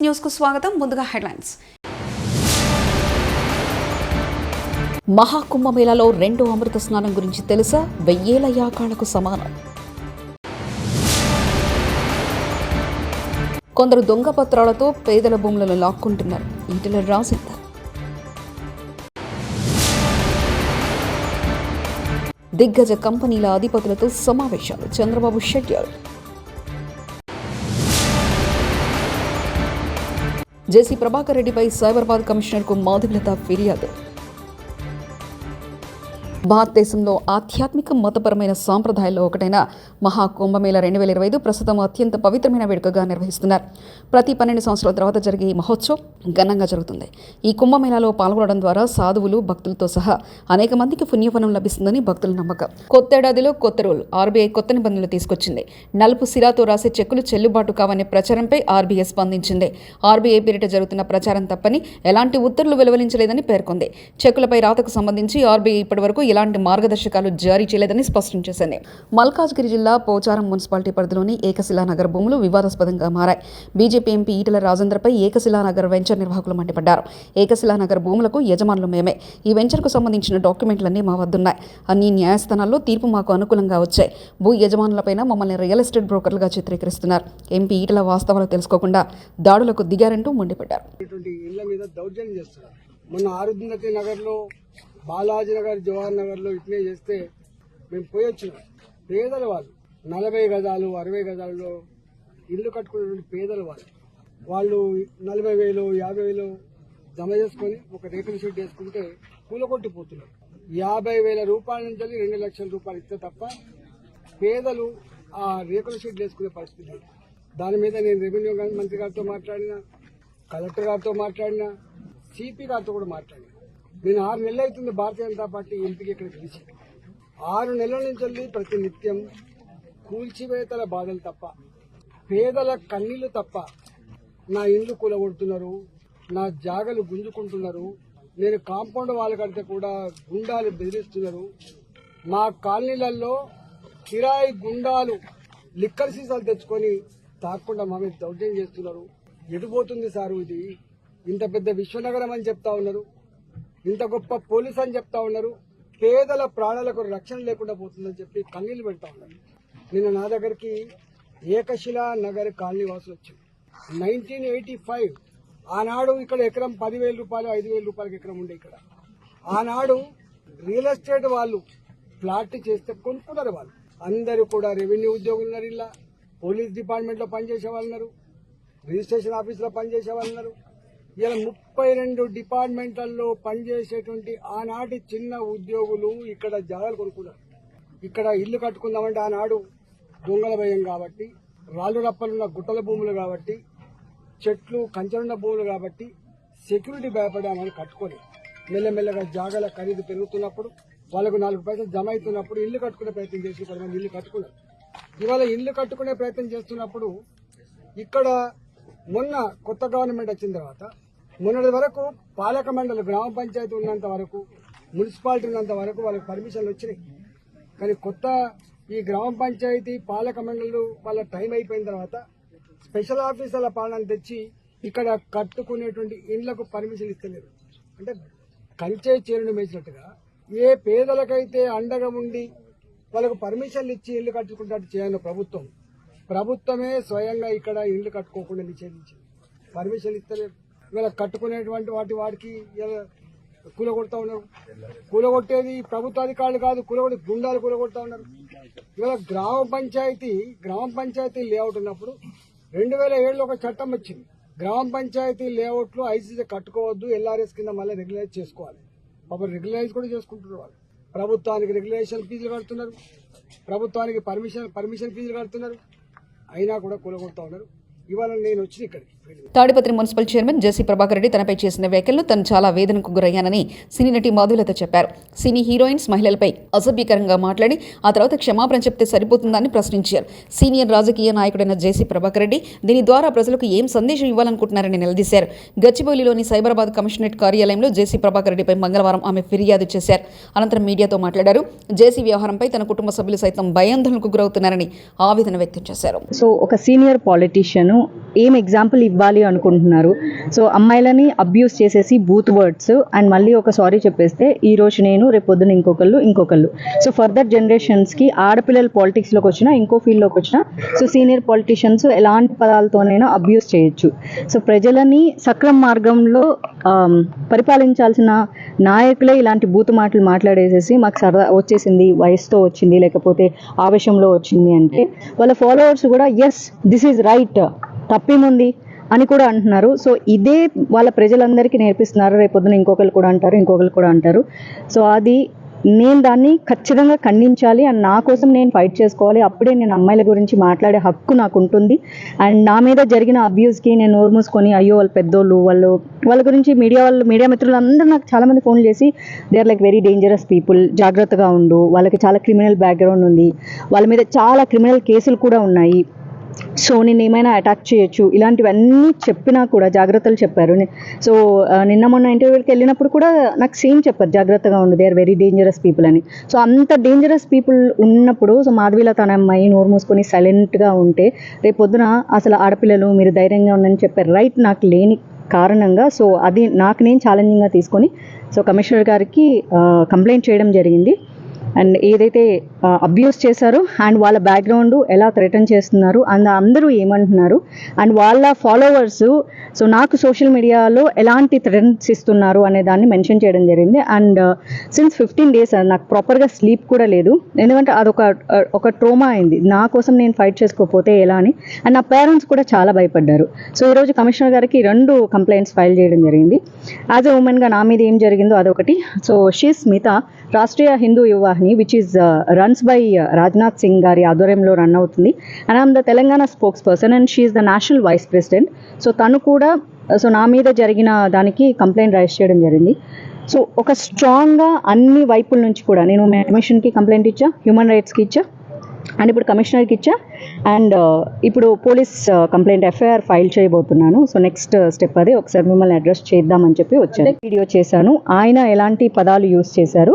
News కు స్వాగతం. ముందుగా హెడ్లైన్స్. మహాకుంభమేళాలో రెండో అమృత స్నానం గురించి తెలుసా? 1000 యాగాలకు సమానం. కొందరు దొంగ పత్రాలతో పేదల భూములను లాక్కుంటున్నారు. ఈటెల రాజేందర్. దిగ్గజ కంపెనీల అధిపతులతో సమావేశాలు. చంద్రబాబు షెడ్యూల్. జేసీ ప్రభాకర్ రెడ్డిపై సైబరాబాద్ కమిషనర్కు మాధులత ఫిర్యాదు. భారతదేశంలో ఆధ్యాత్మిక మతపరమైన సాంప్రదాయాల్లో ఒకటైన మహాకుంభమేళ 2025 ప్రస్తుతం అత్యంత పవిత్రమైన వేడుకగా నిర్వహిస్తున్నారు. ప్రతి 12 సంవత్సరాల తర్వాత జరిగే ఈ మహోత్సవం ఘనంగా జరుగుతుంది. ఈ కుంభమేళాలో పాల్గొనడం ద్వారా సాధువులు, భక్తులతో సహా అనేక మందికి పుణ్యఫలం లభిస్తుందని భక్తుల నమ్మకం. కొత్తేడాదిలో కొత్త రూల్. ఆర్బీఐ కొత్త నిబంధనలు తీసుకొచ్చింది. నలుపు సిరాతో రాసే చెక్కులు చెల్లుబాటు కావనే ప్రచారంపై ఆర్బీఐ స్పందించింది. ఆర్బీఐ పేరిట జరుగుతున్న ప్రచారం తప్పని ఎలాంటి ఉత్తర్వులు వెలువరించలేదని పేర్కొంది. చెక్కులపై రాతకు సంబంధించి ఆర్బీఐ ఇప్పటివరకు ఎలాంటి మార్గదర్శకాలు జారీ చేయలేదని స్పష్టం చేసింది. మల్కాజ్గిరి జిల్లా పోచారం మున్సిపాలిటీ పరిధిలోని ఏకశిలానగర్ భూములు వివాదాస్పదంగా మారాయి. బీజేపీ ఎంపీ ఈటెల రాజేందర్పై ఏకశిలానగర్ వెంచర్ నిర్వాహకులు మండిపడ్డారు. ఏకశిలానగర్ భూములకు యజమానులు మేమే. ఈ వెంచర్కు సంబంధించిన డాక్యుమెంట్లన్నీ మా వద్దున్నాయి. అన్ని న్యాయస్థానాల్లో తీర్పు మాకు అనుకూలంగా వచ్చాయి. భూ యజమానులపైన మమ్మల్ని రియల్ ఎస్టేట్ బ్రోకర్లుగా చిత్రీకరిస్తున్నారు. ఎంపీ ఈటెల వాస్తవాలు తెలుసుకోకుండా దాడులకు దిగారంటూ మండిపడ్డారు. మొన్న ఆరుద్నతి నగర్లో, బాలాజీ నగర్, జవహర్ నగర్లో ఇట్లే చేస్తే మేము పోయొచ్చినాం. పేదల వాళ్ళు 40 గజాలు 60 గజాలలో ఇల్లు కట్టుకునేటువంటి పేదల వాళ్ళు 40,000 50,000 జమ చేసుకొని ఒక రేకుల షెడ్ వేసుకుంటే కూలగొట్టిపోతున్నారు. 50,000 రూపాయల నుంచి 2 లక్షల రూపాయలు ఇస్తే తప్ప పేదలు ఆ రేకుల షెడ్ వేసుకునే పరిస్థితి లేదు. దాని మీద నేను రెవెన్యూ మంత్రి గారితో మాట్లాడినా, కలెక్టర్ గారితో మాట్లాడినా, సిపి గారితో కూడా మాట్లాడినా. నేను 6 నెలలు అవుతుంది భారతీయ జనతా పార్టీ ఎంపీకి ఇక్కడ గెలిచి. 6 నెలల నుంచి ప్రతి నిత్యం కూల్చివేతల బాధలు తప్ప, పేదల కన్నీళ్లు తప్ప, నా ఇండ్లు కూలగొడుతున్నారు, నా జాగలు గుంజుకుంటున్నారు, నేను కాంపౌండ్ వాళ్ళు కడితే కూడా గుండాలు బెదిరిస్తున్నారు, మా కాలనీలలో కిరాయి గుండాలు లిక్కర్ సీసాలు తెచ్చుకొని తాకుండా మా మీద దౌర్జన్యం చేస్తున్నారు. ఎటుపోతుంది సారు ఇది? ఇంత పెద్ద విశ్వనగరం అని చెప్తా ఉన్నారు, ఇంత గొప్ప పోలీస్ అని చెప్తా ఉన్నారు, పేదల ప్రాణాలకు రక్షణ లేకుండా పోతుందని చెప్పి కన్నీళ్లు పెడతా ఉన్నారు. నిన్న నా దగ్గరికి ఏకశిలా నగర్ కాలనీ వాసులు వచ్చారు. 1985 ఆనాడు ఇక్కడ ఎకరం 10,000 రూపాయలు 5,000 రూపాయలకి ఎకరం ఉండే. ఇక్కడ ఆనాడు రియల్ ఎస్టేట్ వాళ్ళు ఫ్లాట్ చేస్తే కొనుక్కున్నారు. వాళ్ళు అందరూ కూడా రెవెన్యూ ఉద్యోగులు ఉన్నారు, ఇలా పోలీస్ డిపార్ట్మెంట్ లో పనిచేసే వాళ్ళు ఉన్నారు, రిజిస్ట్రేషన్ ఆఫీసులో పనిచేసే వాళ్ళు ఉన్నారు. ఇలా 32 డిపార్ట్మెంట్లలో పనిచేసేటువంటి ఆనాటి చిన్న ఉద్యోగులు ఇక్కడ జాగాలు కొనుక్కున్నారు. ఇక్కడ ఇల్లు కట్టుకుందామంటే ఆనాడు దొంగల భయం కాబట్టి, రాళ్ళు రప్పలున్న గుట్టల భూములు కాబట్టి, చెట్లు కంచెలున్న భూములు కాబట్టి సెక్యూరిటీ భయపడామని కట్టుకొని మెల్లమెల్లగా జాగాల ఖరీదు పెరుగుతున్నప్పుడు, వాళ్ళకు 4 పైసలు జమ అవుతున్నప్పుడు ఇల్లు కట్టుకునే ప్రయత్నం చేసి కొంతమంది ఇల్లు కట్టుకున్నారు. ఇవాళ ఇల్లు కట్టుకునే ప్రయత్నం చేస్తున్నప్పుడు ఇక్కడ మొన్న కొత్త గవర్నమెంట్ వచ్చిన తర్వాత మొన్నటి వరకు పాలక మండలి, గ్రామ పంచాయతీ ఉన్నంత వరకు, మున్సిపాలిటీ ఉన్నంత వరకు వాళ్ళకి పర్మిషన్లు వచ్చినాయి. కానీ కొత్త ఈ గ్రామ పంచాయతీ పాలక మండలి వాళ్ళ టైం అయిపోయిన తర్వాత స్పెషల్ ఆఫీసర్ల పాలన తెచ్చి ఇక్కడ కట్టుకునేటువంటి ఇండ్లకు పర్మిషన్ ఇస్తలేరు. అంటే కంచే చేరును మేసినట్టుగా ఏ పేదలకైతే అండగా ఉండి వాళ్ళకు పర్మిషన్లు ఇచ్చి ఇల్లు కట్టుకుంటట్టు చేయాలి ప్రభుత్వమే స్వయంగా ఇక్కడ ఇల్లు కట్టుకోకుండా నిషేధించింది. పర్మిషన్ ఇస్తలేరు. ఇవాళ కట్టుకునేటువంటి వాటికి కూలగొడతా ఉన్నారు. కూలగొట్టేది ప్రభుత్వ అధికారులు కాదు, గుండాలు కూలగొడతా ఉన్నారు. ఇవాళ గ్రామ పంచాయతీ లేఅవుట్ ఉన్నప్పుడు 2007లో ఒక చట్టం వచ్చింది. గ్రామ పంచాయతీ లేఅవుట్లు ఐసీసీ కట్టుకోవద్దు, ఎల్ఆర్ఎస్ కింద మళ్ళీ రెగ్యులైజ్ చేసుకోవాలి. పాపం రెగ్యులైజ్ కూడా చేసుకుంటున్నారు. వాళ్ళు ప్రభుత్వానికి రెగ్యులేషన్ ఫీజులు కడుతున్నారు, ప్రభుత్వానికి పర్మిషన్ ఫీజులు కడుతున్నారు, అయినా కూడా కూలగొడతా ఉన్నారు. ఇవాళ నేను వచ్చి ఇక్కడికి తాడిపత్రి మున్సిపల్ చైర్మన్ జేసీ ప్రభాకర్ రెడ్డి తనపై చేసిన వ్యాఖ్యలను తను చాలా వేదనకు గురయ్యానని సినీ నటి మాధులత చెప్పారు. సినీ హీరోయిన్స్ మహిళలపై అసభ్యకరంగా మాట్లాడి ఆ తర్వాత క్షమాపణ చెప్తే సరిపోతుందని ప్రశ్నించారు. సీనియర్ రాజకీయ నాయకుడైన జేసీ ప్రభాకర్ రెడ్డి దీని ద్వారా ప్రజలకు ఏం సందేశం ఇవ్వాలనుకుంటున్నారని నిలదీశారు. గచ్చిబౌలిలోని సైబరాబాద్ కమిషనరేట్ కార్యాలయంలో జేసీ ప్రభాకర్ రెడ్డిపై మంగళవారం ఆమె ఫిర్యాదు చేశారు. అనంతరం మీడియాతో మాట్లాడారు. జేసీ వ్యవహారంపై తన కుటుంబ సభ్యులు సైతం భయాందోళనకు గురవుతున్నారని ఆవేదన వ్యక్తం చేశారు. సో ఒక సీనియర్ పాలిటీషియన్ ఏం ఎగ్జాంపుల్ ఇవ్వాలి అనుకుంటున్నారు. సో అమ్మాయిలని అబ్యూస్ చేసేసి బూత్ వర్డ్స్ అండ్ మళ్ళీ ఒక సారీ చెప్పేస్తే ఈ రోజు నేను రేపు పొద్దున ఇంకొకళ్ళు. సో ఫర్దర్ జనరేషన్స్కి ఆడపిల్లలు పాలిటిక్స్లోకి వచ్చినా ఇంకో ఫీల్డ్లోకి వచ్చినా సో సీనియర్ పొలిటీషియన్స్ ఎలాంటి పదాలతోనైనా అబ్యూస్ చేయొచ్చు. సో ప్రజలని సక్రమ మార్గంలో పరిపాలించాల్సిన నాయకులే ఇలాంటి బూతు మాటలు మాట్లాడేసేసి మాకు సరదా వచ్చేసింది, వయసుతో వచ్చింది, లేకపోతే ఆవేశంలో వచ్చింది అంటే వాళ్ళ ఫాలోవర్స్ కూడా ఎస్ దిస్ ఈజ్ రైట్, తప్పేముంది అని కూడా అంటున్నారు. సో ఇదే వాళ్ళ ప్రజలందరికీ నేర్పిస్తున్నారు. రేపొద్దున ఇంకొకరు కూడా అంటారు. సో అది నేను దాన్ని ఖచ్చితంగా ఖండించాలి అండ్ నా కోసం నేను ఫైట్ చేసుకోవాలి. అప్పుడే నేను అమ్మాయిల గురించి మాట్లాడే హక్కు నాకు ఉంటుంది. అండ్ నా మీద జరిగిన అబ్యూస్కి నేను నోరు మూసుకొని అయ్యో వాళ్ళు పెద్దోళ్ళు, వాళ్ళ గురించి మీడియా మిత్రులు అందరూ నాకు చాలామంది ఫోన్ చేసి they are like very dangerous people, జాగ్రత్తగా ఉండు, వాళ్ళకి చాలా క్రిమినల్ బ్యాక్గ్రౌండ్ ఉంది, వాళ్ళ మీద చాలా క్రిమినల్ కేసులు కూడా ఉన్నాయి, సో నేను ఏమైనా అటాక్ చేయొచ్చు, ఇలాంటివన్నీ చెప్పినా కూడా జాగ్రత్తలు చెప్పారు. సో నిన్న మొన్న ఇంటర్వ్యూకి వెళ్ళినప్పుడు కూడా నాకు సేమ్ చెప్పారు, జాగ్రత్తగా ఉండు, they are very dangerous people అని. సో అంత డేంజరస్ పీపుల్ ఉన్నప్పుడు సో మాధవీల తన అమ్మాయి నోరు మూసుకొని సైలెంట్గా ఉంటే రేపు పొద్దున అసలు ఆడపిల్లలు మీరు ధైర్యంగా ఉండని చెప్పారు రైట్ నాకు లేని కారణంగా. సో అది నాకు నేను ఛాలెంజింగ్గా తీసుకొని సో కమిషనర్ గారికి కంప్లైంట్ చేయడం జరిగింది. అండ్ ఏదైతే అబ్యూస్ చేశారో అండ్ వాళ్ళ బ్యాక్గ్రౌండ్ ఎలా థ్రెటన్ చేస్తున్నారు అండ్ అందరూ ఏమంటున్నారు అండ్ వాళ్ళ ఫాలోవర్స్ సో నాకు సోషల్ మీడియాలో ఎలాంటి థ్రెటన్స్ ఇస్తున్నారు అనే దాన్ని మెన్షన్ చేయడం జరిగింది. అండ్ సిన్స్ 15 days నాకు ప్రాపర్గా స్లీప్ కూడా లేదు, ఎందుకంటే అదొక ట్రోమా అయింది. నా కోసం నేను ఫైట్ చేసుకోకపోతే ఎలా అని. అండ్ నా పేరెంట్స్ కూడా చాలా భయపడ్డారు. సో ఈరోజు కమిషనర్ గారికి 2 కంప్లైంట్స్ ఫైల్ చేయడం జరిగింది. యాజ్ ఎ ఉమెన్గా నా మీద ఏం జరిగిందో అదొకటి. So she Smita Rashtriya Hindu Yuva Vahini which is runs by Rajnath Singh గారి ఆధ్వర్యంలో రన్ అవుతుంది. And I'm the Telangana spokesperson and she is the national vice president. So తను కూడా సో నా మీద జరిగిన దానికి కంప్లైంట్ రైజ్ చేయడం జరిగింది. సో ఒక స్ట్రాంగ్గా అన్ని వైపుల నుంచి కూడా నేను కమిషన్కి కంప్లైంట్ ఇచ్చా, హ్యూమన్ రైట్స్కి ఇచ్చా అండ్ ఇప్పుడు కమిషనర్కి ఇచ్చా అండ్ ఇప్పుడు పోలీస్ కంప్లైంట్ ఎఫ్ఐఆర్ ఫైల్ చేయబోతున్నాను. సో నెక్స్ట్ స్టెప్ అది ఒకసారి మిమ్మల్ని అడ్రస్ చేద్దామని చెప్పి వచ్చాను. వీడియో చేశాను, ఆయన ఎలాంటి పదాలు యూజ్ చేశారు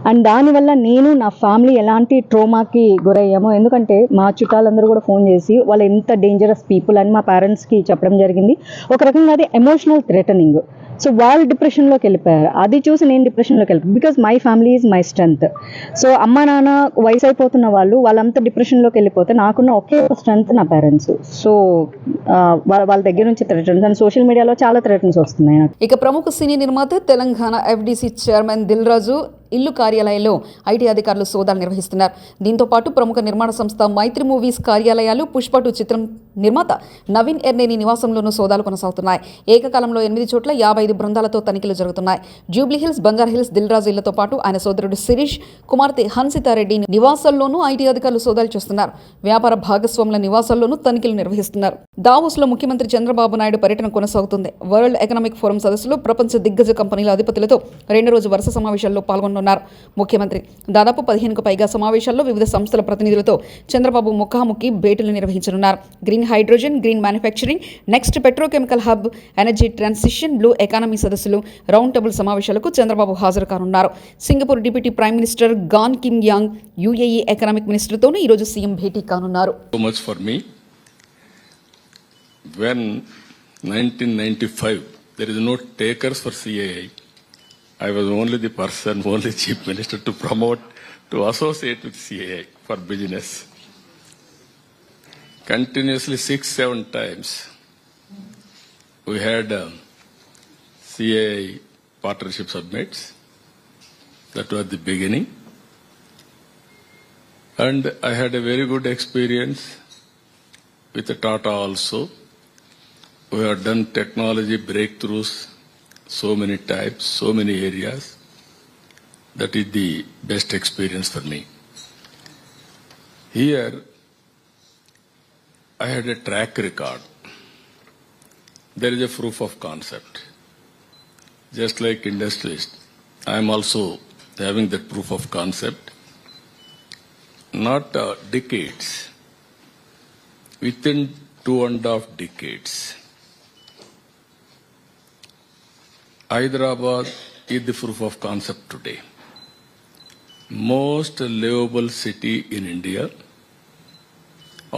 అండ్ దానివల్ల నేను నా ఫ్యామిలీ ఎలాంటి ట్రోమాకి గురయ్యామో. ఎందుకంటే మా చుట్టాలందరూ కూడా ఫోన్ చేసి వాళ్ళు ఎంత డేంజరస్ పీపుల్ అని మా పేరెంట్స్కి చెప్పడం జరిగింది. ఒక రకంగా అది ఎమోషనల్ థ్రెటనింగ్. సో వాళ్ళు డిప్రెషన్లోకి వెళ్ళిపోయారు, అది చూసి నేను డిప్రెషన్లోకి వెళ్ళిపోయాను. Because my family is my strength. So అమ్మ నాన్న వయసు అయిపోతున్న వాళ్ళంతా డిప్రెషన్లోకి వెళ్ళిపోతే నాకున్న ఒకే స్ట్రెంత్ నా పేరెంట్స్. సో వాళ్ళ దగ్గర నుంచి థ్రెటన్స్ అండ్ సోషల్ మీడియాలో చాలా థ్రెటన్స్ వస్తున్నాయి నాకు. ఇక ప్రముఖ సినీ నిర్మాత తెలంగాణ FDC చైర్మన్ దిల్ రాజు ఇల్లు కార్యాలయంలో ఐటీ అధికారులు సోదాలు నిర్వహిస్తున్నారు. దీంతో పాటు ప్రముఖ నిర్మాణ సంస్థ మైత్రి మూవీస్ కార్యాలయాలు, పుష్ప2 చిత్రం నిర్మాత నవీన్ ఎర్నేని నివాసంలోనూ సోదాలు కొనసాగుతున్నాయి. ఏకకాలంలో 8 చోట్ల 55 బృందాలతో తనిఖీలు జరుగుతున్నాయి. జూబ్లీహిల్స్, బంజారాహిల్స్ దిల్ రాజు ఇళ్లతో పాటు ఆయన సోదరుడు శిరీష్, కుమార్తె హన్సితారెడ్డి నివాసాల్లోనూ ఐటీ అధికారులు సోదాలు చేస్తున్నారు. వ్యాపార భాగస్వాముల నివాసాల్లోనూ తనిఖీలు నిర్వహిస్తున్నారు. దావోస్లో ముఖ్యమంత్రి చంద్రబాబు నాయుడు పర్యటన కొనసాగుతుంది. వరల్డ్ ఎకనామిక్ ఫోరం సదస్సులో ప్రపంచ దిగ్గజ కంపెనీల అధిపతులతో 2 రోజు వరుస సమావేశాల్లో పాల్గొన్నారు ముఖ్యమంత్రి. దాదాపు 15కు పైగా సమావేశాల్లో వివిధ సంస్థల ప్రతినిధులతో చంద్రబాబు ముఖాముఖి భేటీలు నిర్వహించనున్నారు. Green hydrogen, green manufacturing, next petrochemical hub, energy transition, blue economy సదస్సులు, రౌండ్ టేబుల్ సమావేశాలకు చంద్రబాబు హాజరు కానున్నారు. Singapore deputy prime minister Gan Kim Yong, UAE economic మినిస్టర్తోనూ ఈరోజు సీఎం భేటీ కానున్నారు. When 1995 there is no takers for CAI, I was only the person, only chief minister to promote, to associate with CAI for business. Continuously 6-7 times we had CAI partnership summits. That was the beginning. And I had a very good experience with the Tata also. We have done technology breakthroughs so many types, so many areas. That is the best experience for me. Here, I had a track record. There is a proof of concept. Just like industrialist, I am also having that proof of concept. Not decades. Within 2.5 decades, Hyderabad is the proof of concept today. Most livable city in India.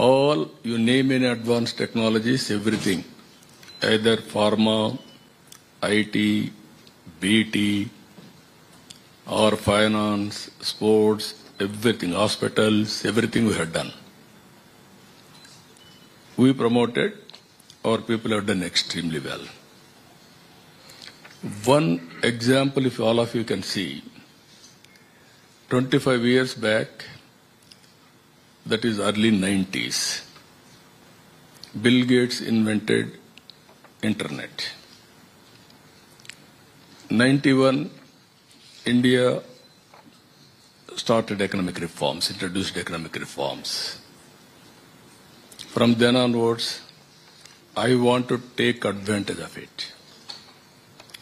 All, you name any advanced technologies, everything. either pharma, IT, BT, or finance, sports, everything, hospitals, everything we have done. We promoted, our people have done extremely well. One example, if all of you can see, 25 years back, that is early 90s, Bill Gates invented internet. 91, India started economic reforms, introduced economic reforms. From then onwards, I want to take advantage of it.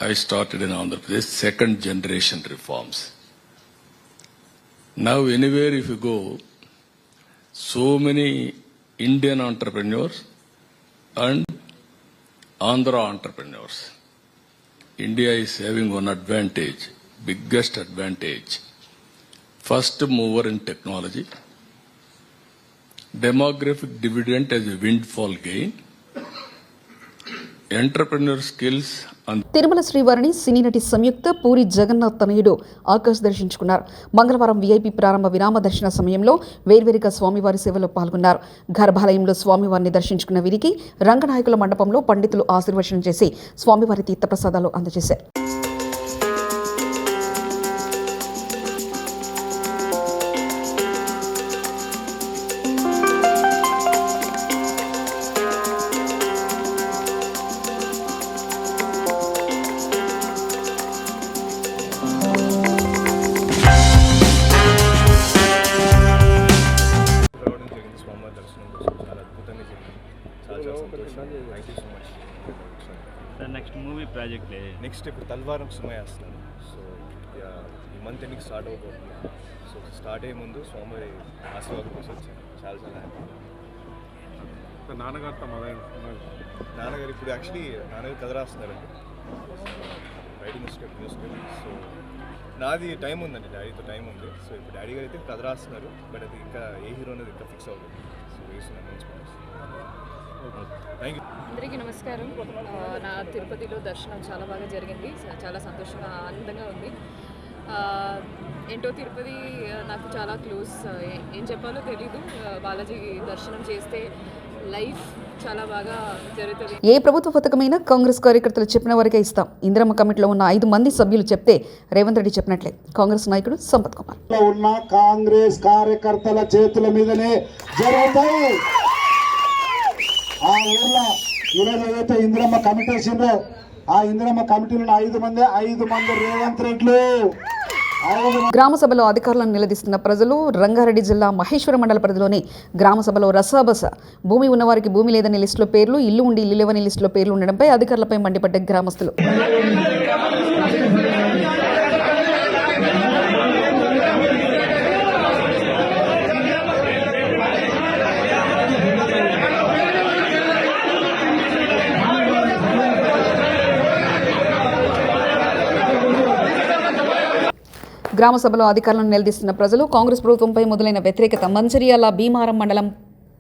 I started in Andhra Pradesh, second generation reforms. Now anywhere if you go, so many Indian entrepreneurs and Andhra entrepreneurs. India is having one advantage, biggest advantage. First mover in technology. Demographic dividend as a windfall gain. Entrepreneur skills and Tirumala శ్రీవారిని సినీ నటి సంయుక్త పూరి జగన్నాథ్ తనయుడు ఆకాష్ దర్శించుకున్నారు. మంగళవారం VIP ప్రారంభ విరామ దర్శన సమయంలో వేర్వేరుగా స్వామివారి సేవలో పాల్గొన్నారు. గర్భాలయంలో స్వామివారిని దర్శించుకున్న వీరికి రంగనాయకుల మండపంలో పండితులు ఆశీర్వచనం చేసి స్వామివారి తీర్థప్రసాదాలు అందజేశారు. నెక్స్ట్ మూవీ ప్రాజెక్ట్ నెక్స్ట్ ఇప్పుడు తల్వారం సుమయ వస్తున్నాను. సో ఈ మంత్ ఎండింగ్ స్టార్ట్ అవుతుంది. సో స్టార్ట్ అయ్యే ముందు స్వామి ఆశీర్వాదం కోసం వచ్చాను. చాలా హ్యాపీ. నాన్నగారు ఇప్పుడు యాక్చువల్లీ నాన్నగారు కథ రాస్తున్నారండి, రైటింగ్ స్క్రిప్ట్. సో నాది టైం ఉందండి, డాడీతో టైం ఉంది. సో ఇప్పుడు డాడీ గారు అయితే కథ రాస్తున్నారు, బట్ అది ఇంకా ఏ హీరో అనేది ఇంకా ఫిక్స్ అవుతుంది. సో వేస్తున్నాను. Thank you. అందరికీ నమస్కారం. నా తిరుపతిలో దర్శనం చాలా బాగా జరిగింది. చాలా సంతోషంగా ఆనందంగా ఉంది. ఏంటో తిరుపతి నాకు చాలా క్లోజ్. ఏం చెప్పాలో తెలీదు. బాలాజీ దర్శనం చేస్తే లైఫ్ చాలా బాగా జరుగుతుంది. ఏ ప్రభుత్వ పథకమైనా కాంగ్రెస్ కార్యకర్తలు చెప్పిన వరకే ఇస్తాం. ఇందిరమ్మ కమిటీలో ఉన్న 5 మంది సభ్యులు చెప్తే రేవంత్ రెడ్డి చెప్పినట్లే. కాంగ్రెస్ నాయకుడు సంపత్ కుమార్ ఉన్న కాంగ్రెస్ కార్యకర్తల చేతుల మీదనే జరుగుతాయి. ఆ ఊర్లో ఈరోజు ఏదైతే ఇందిరమ్మ కమిటీ వేసిందో ఆ ఇందిరమ్మ కమిటీలో 5 మంది రేవంత్ రెడ్లు. గ్రామ సభలో అధికారులను నిలదీస్తున్న ప్రజలు. రంగారెడ్డి జిల్లా మహేశ్వర మండల పరిధిలోని గ్రామ సభలో రసాబస. భూమి ఉన్నవారికి భూమి లేదని లిస్టులో పేర్లు, ఇల్లు ఉండి ఇల్లు లేవని లిస్టులో పేర్లు ఉండడంపై అధికారులపై మండిపడ్డ గ్రామస్తులు. గ్రామ సభలో అధికారులను నిలదీస్తున్న ప్రజలు. కాంగ్రెస్ ప్రభుత్వంపై మొదలైన వ్యతిరేకత. మంచిర్యాల భీమారం మండలం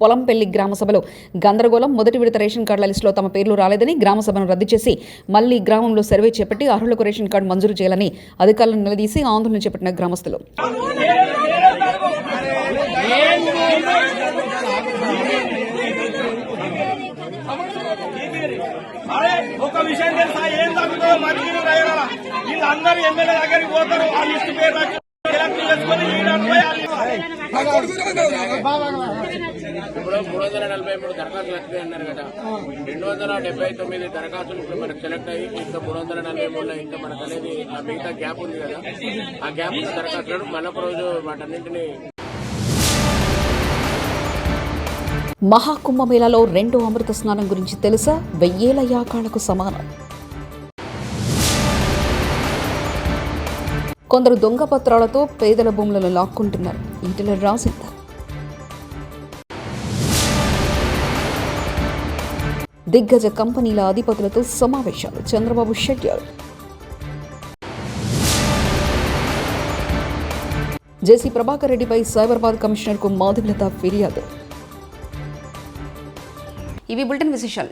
పొలంపల్లి గ్రామ సభలో గందరగోళం. మొదటి విడత రేషన్ కార్డుల లిస్టులో తమ పేర్లు రాలేదని గ్రామ సభను రద్దు చేసి మళ్లీ గ్రామంలో సర్వే చేపట్టి అర్హులకు రేషన్ కార్డు మంజూరు చేయాలని అధికారులను నిలదీసి ఆందోళన చేపట్టిన గ్రామస్తులు. ఒక విషయం తెలుసా, ఏం తగ్గుతుందో మంచిగా వీళ్ళందరూ ఎమ్మెల్యే దగ్గరికి పోతారు. ఆ లిస్టు పేరు చేసుకొని ఇప్పుడు 343 దరఖాస్తులు వస్తాయి అన్నారు కదా. 279 దరఖాస్తులు ఇప్పుడు మనకు సెలెక్ట్ అయ్యి ఇంకా 343 ఇంకా మనకు అనేది ఆ మిగతా గ్యాప్ ఉంది కదా. ఆ గ్యాప్ ఉన్న దరఖాస్తులను మరొక రోజు వాటన్నింటినీ. మహాకుంభమేళాలో 2వ అమృత స్నానం గురించి తెలుసా? 1000 యాగాలకు సమానం. కొందరు దొంగ పత్రాలతో పేదల భూములను లాక్కుంటున్నారు. ఈటెల రాసిందా? దిగ్గజ కంపెనీల అధిపతులతో సమావేశాలు. చంద్రబాబు షెడ్యూల్. జేసీ ప్రభాకర్ రెడ్డిపై సైబరాబాద్ కమిషనర్కు మాధవీలత ఫిర్యాదు. ఇవి బులెటిన్ విశేషాలు.